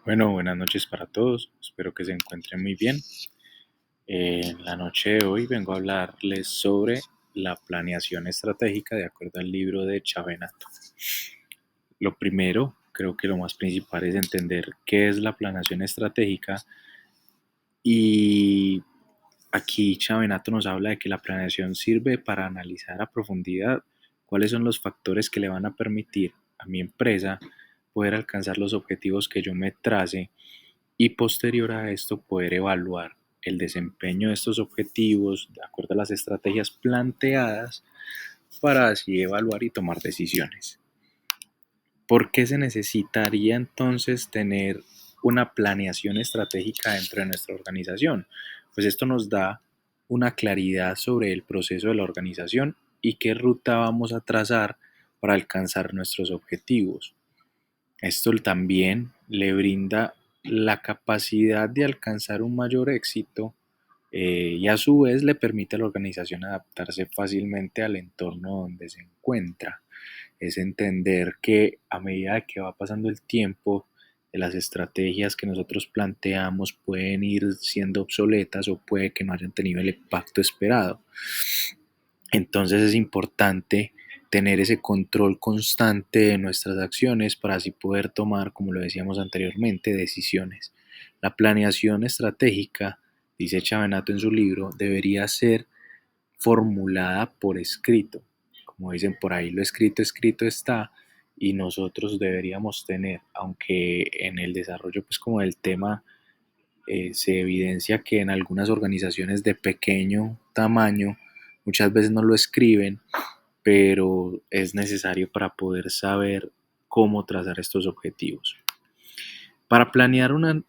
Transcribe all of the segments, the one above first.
Bueno, buenas noches para todos. Espero que se encuentren muy bien. En la noche de hoy vengo a hablarles sobre la planeación estratégica de acuerdo al libro de Chavenato. Lo primero, creo que lo más principal es entender qué es la planeación estratégica y aquí Chavenato nos habla de que la planeación sirve para analizar a profundidad cuáles son los factores que le van a permitir a mi empresa poder alcanzar los objetivos que yo me trace y posterior a esto poder evaluar el desempeño de estos objetivos de acuerdo a las estrategias planteadas para así evaluar y tomar decisiones. ¿Por qué se necesitaría entonces tener una planeación estratégica dentro de nuestra organización? Pues esto nos da una claridad sobre el proceso de la organización y qué ruta vamos a trazar para alcanzar nuestros objetivos. Esto también le brinda la capacidad de alcanzar un mayor éxito y a su vez le permite a la organización adaptarse fácilmente al entorno donde se encuentra. Es entender que a medida que va pasando el tiempo, las estrategias que nosotros planteamos pueden ir siendo obsoletas o puede que no hayan tenido el impacto esperado. Entonces es importante tener ese control constante de nuestras acciones para así poder tomar, como lo decíamos anteriormente, decisiones. La planeación estratégica, dice Chavenato en su libro, debería ser formulada por escrito. Como dicen por ahí, lo escrito, escrito está, y nosotros deberíamos tener, aunque en el desarrollo pues como del tema se evidencia que en algunas organizaciones de pequeño tamaño muchas veces no lo escriben, pero es necesario para poder saber cómo trazar estos objetivos. Para planear una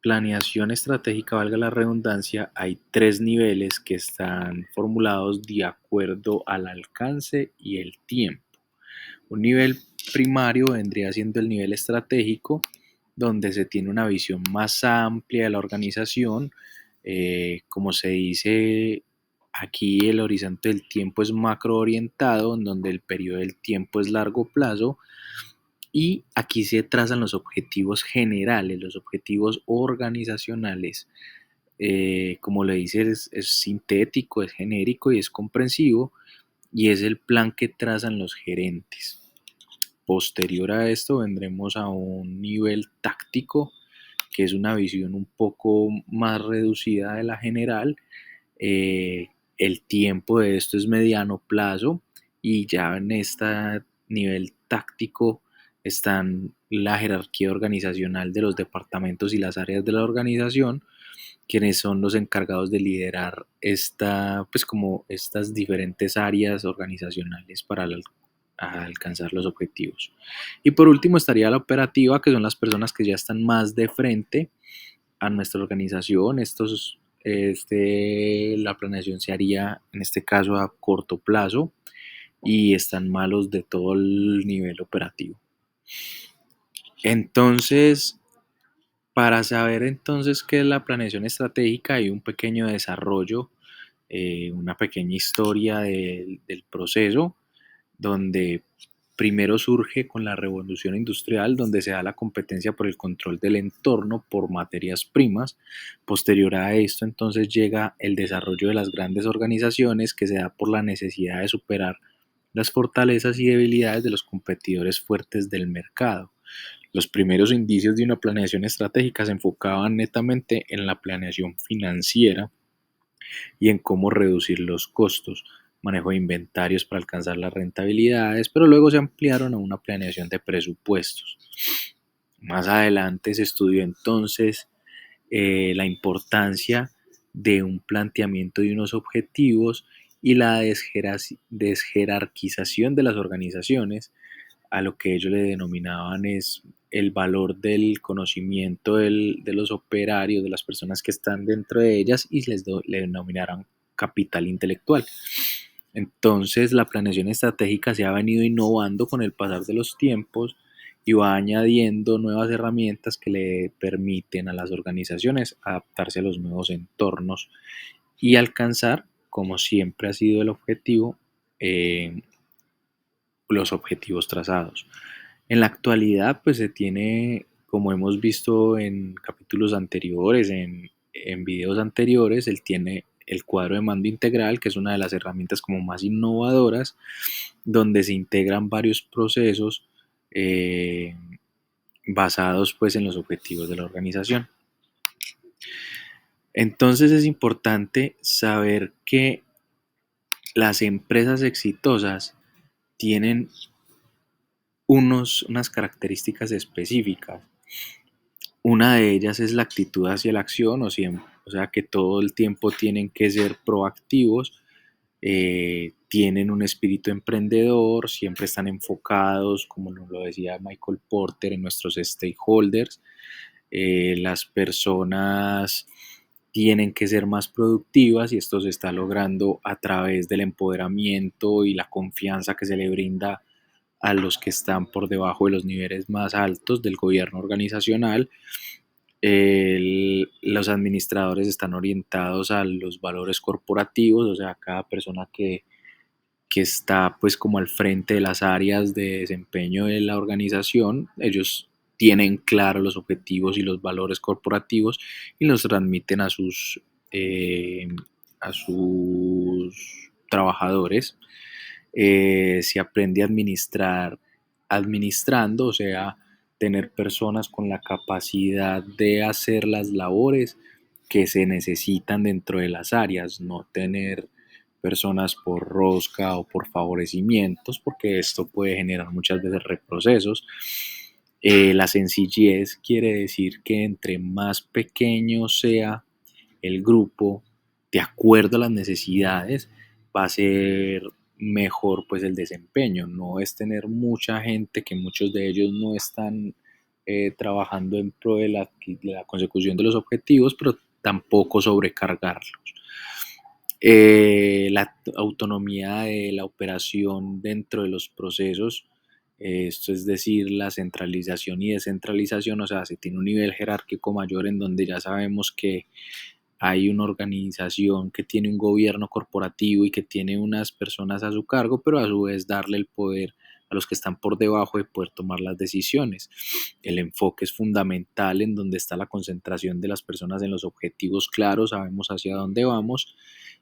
planeación estratégica, valga la redundancia, hay tres niveles que están formulados de acuerdo al alcance y el tiempo. Un nivel primario vendría siendo el nivel estratégico, donde se tiene una visión más amplia de la organización. Como se dice aquí, el horizonte del tiempo es macro orientado, en donde el periodo del tiempo es largo plazo. Y aquí se trazan los objetivos generales, los objetivos organizacionales. Como le dice, es sintético, es genérico y es comprensivo, y es el plan que trazan los gerentes. Posterior a esto vendremos a un nivel táctico, que es una visión un poco más reducida de la general. El tiempo de esto es mediano plazo y ya en este nivel táctico están la jerarquía organizacional de los departamentos y las áreas de la organización, quienes son los encargados de liderar pues como estas diferentes áreas organizacionales para a alcanzar los objetivos. Y por último estaría la operativa, que son las personas que ya están más de frente a nuestra organización. La planeación se haría en este caso a corto plazo y están malos de todo el nivel operativo. Entonces, para saber entonces qué es la planeación estratégica, hay un pequeño desarrollo, una pequeña historia del proceso, donde primero surge con la revolución industrial, donde se da la competencia por el control del entorno por materias primas. Posterior a esto, entonces llega el desarrollo de las grandes organizaciones, que se da por la necesidad de superar las fortalezas y debilidades de los competidores fuertes del mercado. Los primeros indicios de una planeación estratégica se enfocaban netamente en la planeación financiera y en cómo reducir los costos, manejo de inventarios para alcanzar las rentabilidades, pero luego se ampliaron a una planeación de presupuestos. Más adelante se estudió entonces la importancia de un planteamiento de unos objetivos y la desjerarquización de las organizaciones, a lo que ellos le denominaban es el valor del conocimiento de los operarios, de las personas que están dentro de ellas, y le denominaron capital intelectual. Entonces la planeación estratégica se ha venido innovando con el pasar de los tiempos y va añadiendo nuevas herramientas que le permiten a las organizaciones adaptarse a los nuevos entornos y alcanzar, como siempre ha sido el objetivo, los objetivos trazados. En la actualidad, pues se tiene como hemos visto en capítulos anteriores, en videos anteriores, él tiene el cuadro de mando integral, que es una de las herramientas como más innovadoras, donde se integran varios procesos eh, basados pues en los objetivos de la organización. Entonces es importante saber que las empresas exitosas tienen unas características específicas. Una de ellas es la actitud hacia la acción, o sea que todo el tiempo tienen que ser proactivos, tienen un espíritu emprendedor, siempre están enfocados, como nos lo decía Michael Porter, en nuestros stakeholders. Las personas tienen que ser más productivas y esto se está logrando a través del empoderamiento y la confianza que se le brinda a los que están por debajo de los niveles más altos del gobierno organizacional. Los administradores están orientados a los valores corporativos, o sea, cada persona que está pues como al frente de las áreas de desempeño de la organización, ellos tienen claros los objetivos y los valores corporativos y los transmiten a sus trabajadores. Se aprende a administrar administrando, o sea, tener personas con la capacidad de hacer las labores que se necesitan dentro de las áreas, no tener personas por rosca o por favorecimientos, porque esto puede generar muchas veces reprocesos. La sencillez quiere decir que entre más pequeño sea el grupo, de acuerdo a las necesidades, va a ser mejor pues el desempeño. No es tener mucha gente, que muchos de ellos no están trabajando en pro de la consecución de los objetivos, pero tampoco sobrecargarlos. La autonomía de la operación dentro de los procesos, esto es decir, la centralización y descentralización, o sea, se tiene un nivel jerárquico mayor en donde ya sabemos que hay una organización que tiene un gobierno corporativo y que tiene unas personas a su cargo, pero a su vez darle el poder a los que están por debajo de poder tomar las decisiones. El enfoque es fundamental en donde está la concentración de las personas en los objetivos claros, sabemos hacia dónde vamos.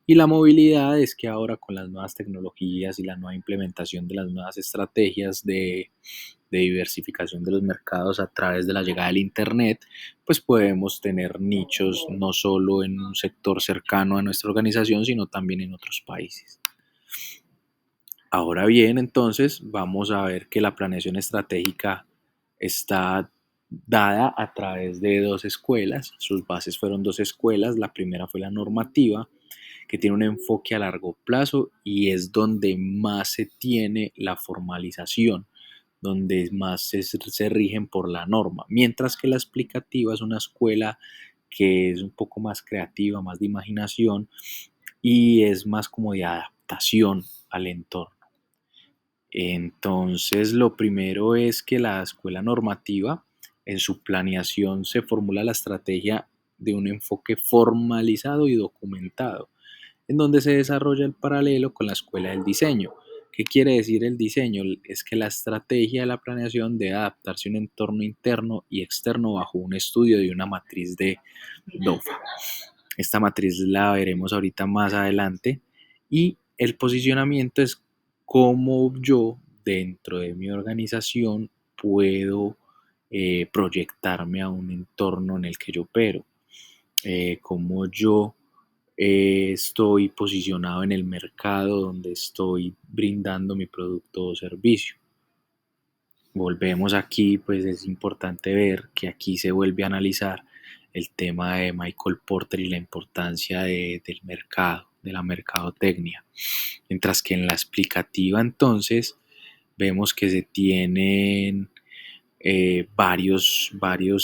Y la movilidad es que ahora con las nuevas tecnologías y la nueva implementación de las nuevas estrategias de diversificación de los mercados a través de la llegada del Internet, pues podemos tener nichos no solo en un sector cercano a nuestra organización, sino también en otros países. Ahora bien, entonces vamos a ver que la planeación estratégica está dada a través de dos escuelas. Sus bases fueron dos escuelas. La primera fue la normativa, que tiene un enfoque a largo plazo y es donde más se tiene la formalización, donde más se rigen por la norma, mientras que la explicativa es una escuela que es un poco más creativa, más de imaginación y es más como de adaptación al entorno. Entonces, lo primero es que la escuela normativa, en su planeación se formula la estrategia de un enfoque formalizado y documentado, en donde se desarrolla el paralelo con la escuela del diseño. ¿Qué quiere decir el diseño? Es que la estrategia de la planeación debe adaptarse a un entorno interno y externo bajo un estudio de una matriz de DOFA. Esta matriz la veremos ahorita más adelante y el posicionamiento es cómo yo dentro de mi organización puedo proyectarme a un entorno en el que yo opero, cómo yo estoy posicionado en el mercado donde estoy brindando mi producto o servicio. Volvemos aquí, pues es importante ver que aquí se vuelve a analizar el tema de Michael Porter y la importancia del mercado, de la mercadotecnia. Mientras que en la explicativa entonces vemos que se tienen varios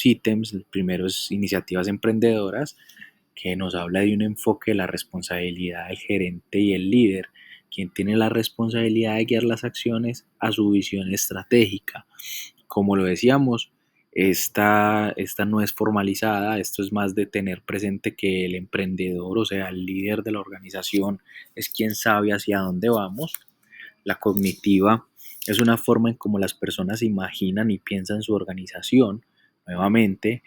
ítems. El primero es iniciativas emprendedoras, que nos habla de un enfoque de la responsabilidad del gerente y el líder, quien tiene la responsabilidad de guiar las acciones a su visión estratégica. Como lo decíamos, esta no es formalizada, esto es más de tener presente que el emprendedor, o sea, el líder de la organización, es quien sabe hacia dónde vamos. La cognitiva es una forma en cómo las personas imaginan y piensan su organización, nuevamente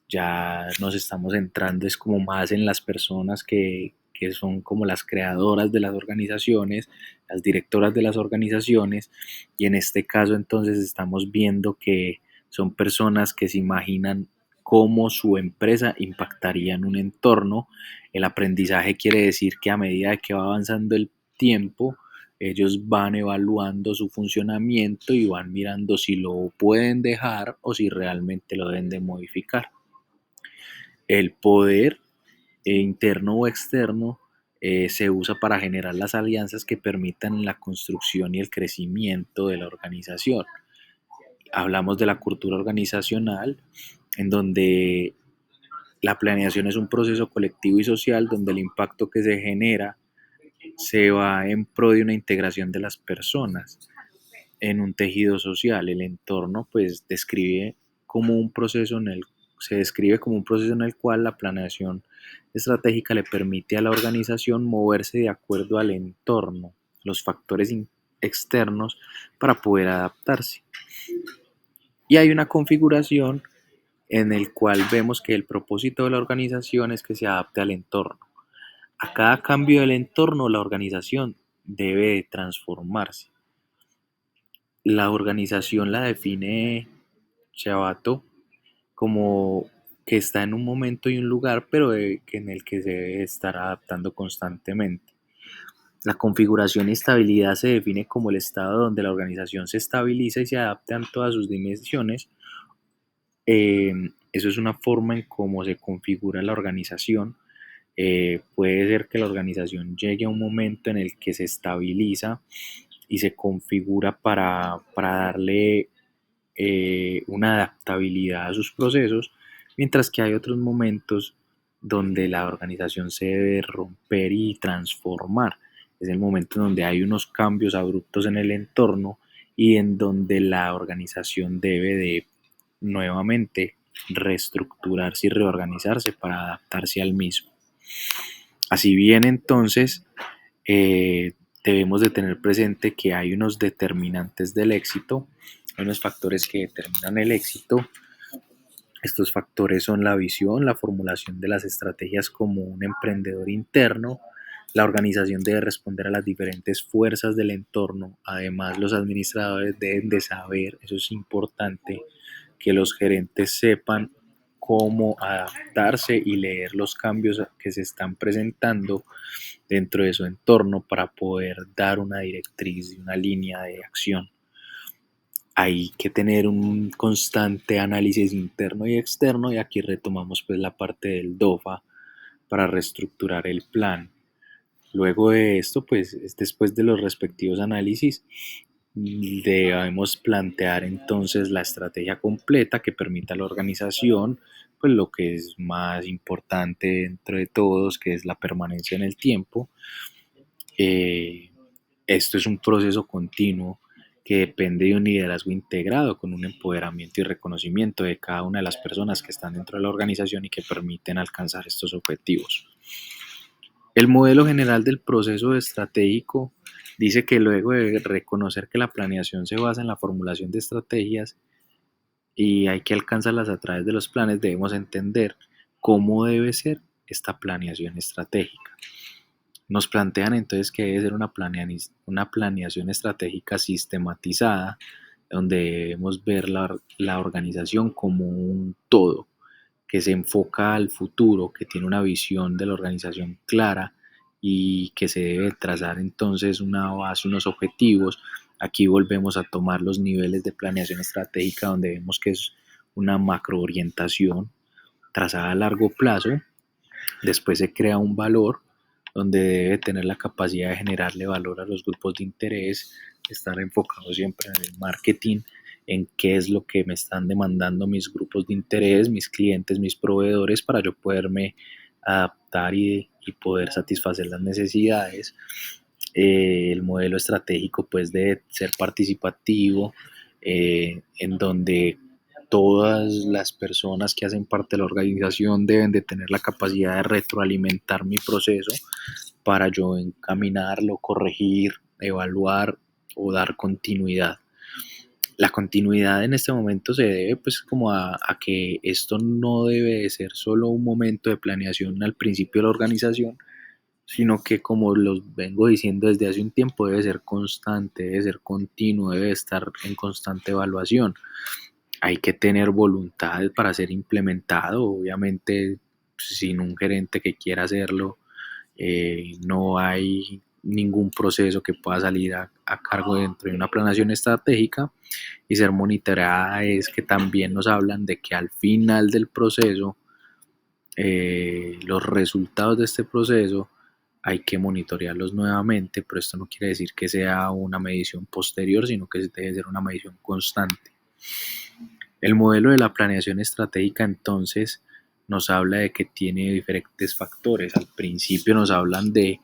ya nos estamos centrando es como más en las personas que son como las creadoras de las organizaciones, las directoras de las organizaciones, y en este caso entonces estamos viendo que son personas que se imaginan cómo su empresa impactaría en un entorno. El aprendizaje quiere decir que a medida que va avanzando el tiempo, ellos van evaluando su funcionamiento y van mirando si lo pueden dejar o si realmente lo deben de modificar. El poder interno o externo se usa para generar las alianzas que permitan la construcción y el crecimiento de la organización. Hablamos de la cultura organizacional, en donde la planeación es un proceso colectivo y social donde el impacto que se genera se va en pro de una integración de las personas en un tejido social. El entorno pues se describe como un proceso en el cual la planeación estratégica le permite a la organización moverse de acuerdo al entorno, los factores externos para poder adaptarse. Y hay una configuración en el cual vemos que el propósito de la organización es que se adapte al entorno. A cada cambio del entorno, la organización debe de transformarse. La organización la define Chavato como que está en un momento y un lugar, pero en el que se debe estar adaptando constantemente. La configuración y estabilidad se define como el estado donde la organización se estabiliza y se adapta en todas sus dimensiones. Eso es una forma en cómo se configura la organización. Puede ser que la organización llegue a un momento en el que se estabiliza y se configura para darle una adaptabilidad a sus procesos, mientras que hay otros momentos donde la organización se debe romper y transformar. Es el momento en donde hay unos cambios abruptos en el entorno y en donde la organización debe de nuevamente reestructurarse y reorganizarse para adaptarse al mismo. Así bien, entonces, eh, debemos de tener presente que hay unos determinantes del éxito, hay unos factores que determinan el éxito. Estos factores son la visión, la formulación de las estrategias como un emprendedor interno. La organización debe responder a las diferentes fuerzas del entorno. Además, los administradores deben de saber, eso es importante, que los gerentes sepan cómo adaptarse y leer los cambios que se están presentando dentro de su entorno para poder dar una directriz y una línea de acción. Hay que tener un constante análisis interno y externo, y aquí retomamos pues la parte del DOFA para reestructurar el plan. Luego de esto, pues después de los respectivos análisis, debemos plantear entonces la estrategia completa que permita a la organización, pues lo que es más importante dentro de todos, que es la permanencia en el tiempo. Eh, Esto es un proceso continuo que depende de un liderazgo integrado con un empoderamiento y reconocimiento de cada una de las personas que están dentro de la organización y que permiten alcanzar estos objetivos. El modelo general del proceso estratégico dice que luego de reconocer que la planeación se basa en la formulación de estrategias y hay que alcanzarlas a través de los planes, debemos entender cómo debe ser esta planeación estratégica. Nos plantean entonces que debe ser una planeación estratégica sistematizada, donde debemos ver la organización como un todo, que se enfoca al futuro, que tiene una visión de la organización clara y que se debe trazar entonces una base, unos objetivos. Aquí volvemos a tomar los niveles de planeación estratégica, donde vemos que es una macroorientación trazada a largo plazo. Después se crea un valor donde debe tener la capacidad de generarle valor a los grupos de interés, estar enfocado siempre en el marketing, en qué es lo que me están demandando mis grupos de interés, mis clientes, mis proveedores, para yo poderme adaptar y poder satisfacer las necesidades. El modelo estratégico pues debe ser participativo, en donde todas las personas que hacen parte de la organización deben de tener la capacidad de retroalimentar mi proceso para yo encaminarlo, corregir, evaluar o dar continuidad. La continuidad en este momento se debe pues como a que esto no debe de ser solo un momento de planeación al principio de la organización, sino que como los vengo diciendo desde hace un tiempo, debe ser constante, debe ser continuo, debe estar en constante evaluación. Hay que tener voluntad para ser implementado, obviamente sin un gerente que quiera hacerlo, no hay ningún proceso que pueda salir a cargo dentro de una planeación estratégica, y ser monitoreada es que también nos hablan de que al final del proceso, los resultados de este proceso hay que monitorearlos nuevamente, pero esto no quiere decir que sea una medición posterior, sino que debe ser una medición constante. El modelo de la planeación estratégica entonces nos habla de que tiene diferentes factores. Al principio nos hablan de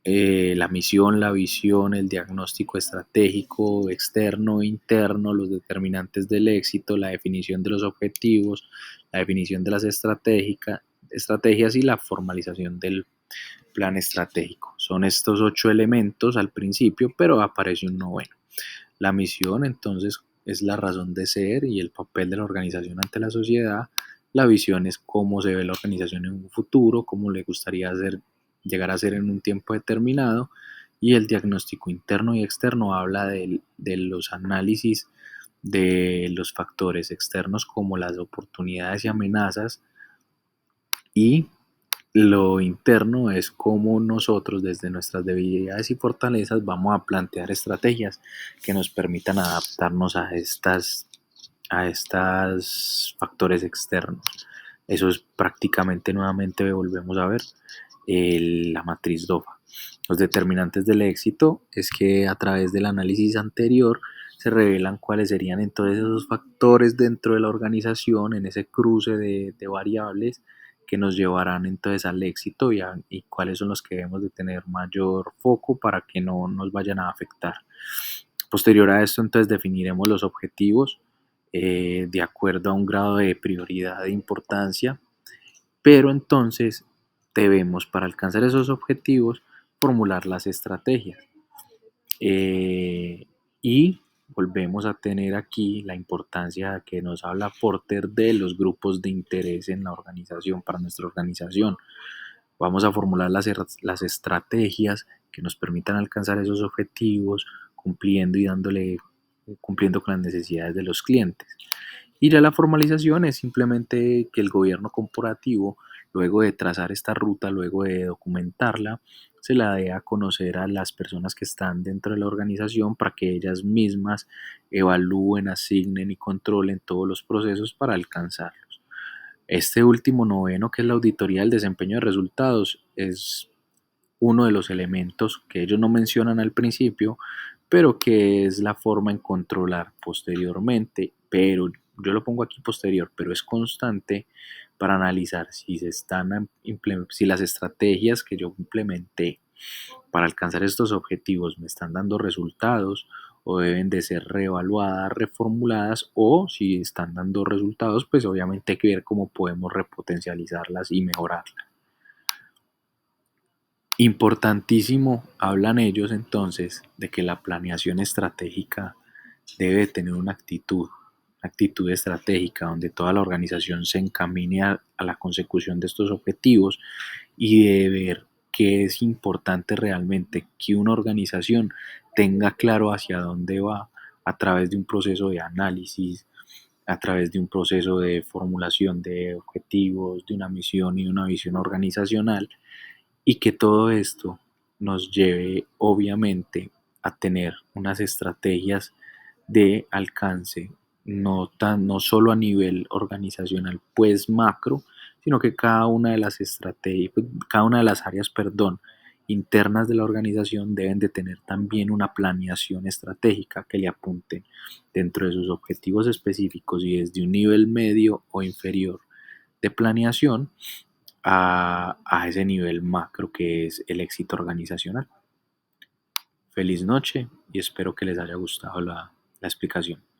la misión, la visión, el diagnóstico estratégico externo e interno, los determinantes del éxito, la definición de los objetivos, la definición de las estrategias y la formalización del plan estratégico. Son estos 8 elementos al principio, pero aparece un noveno. La misión entonces es la razón de ser y el papel de la organización ante la sociedad. La visión es cómo se ve la organización en un futuro, cómo le gustaría llegar a ser en un tiempo determinado. Y el diagnóstico interno y externo habla de los análisis de los factores externos como las oportunidades y amenazas, y lo interno es cómo nosotros desde nuestras debilidades y fortalezas vamos a plantear estrategias que nos permitan adaptarnos a estas factores externos. Eso es prácticamente, nuevamente volvemos a ver la matriz DOFA. Los determinantes del éxito es que a través del análisis anterior se revelan cuáles serían entonces esos factores dentro de la organización en ese cruce de variables que nos llevarán entonces al éxito, y cuáles son los que debemos de tener mayor foco para que no nos vayan a afectar. Posterior a esto, entonces definiremos los objetivos de acuerdo a un grado de prioridad e importancia, pero entonces debemos, para alcanzar esos objetivos, formular las estrategias. Y volvemos a tener aquí la importancia que nos habla Porter de los grupos de interés en la organización, para nuestra organización. Vamos a formular las estrategias que nos permitan alcanzar esos objetivos, cumpliendo con las necesidades de los clientes. Y la formalización es simplemente que el gobierno corporativo, luego de trazar esta ruta, luego de documentarla, se la dé a conocer a las personas que están dentro de la organización para que ellas mismas evalúen, asignen y controlen todos los procesos para alcanzarlos. Este último noveno, que es la auditoría del desempeño de resultados, es uno de los elementos que ellos no mencionan al principio, pero que es la forma en controlar posteriormente, pero yo lo pongo aquí posterior, pero es constante, para analizar si las estrategias que yo implementé para alcanzar estos objetivos me están dando resultados o deben de ser reevaluadas, reformuladas, o si están dando resultados, pues obviamente hay que ver cómo podemos repotencializarlas y mejorarlas. Importantísimo, hablan ellos entonces de que la planeación estratégica debe tener una actitud estratégica donde toda la organización se encamine a la consecución de estos objetivos, y de ver que es importante realmente que una organización tenga claro hacia dónde va a través de un proceso de análisis, a través de un proceso de formulación de objetivos, de una misión y una visión organizacional, y que todo esto nos lleve obviamente a tener unas estrategias de alcance, no solo a nivel organizacional, pues macro, sino que cada una de las estrategias, cada una de las áreas, perdón, internas de la organización deben de tener también una planeación estratégica que le apunte dentro de sus objetivos específicos, y desde un nivel medio o inferior de planeación a ese nivel macro que es el éxito organizacional. Feliz noche y espero que les haya gustado la explicación.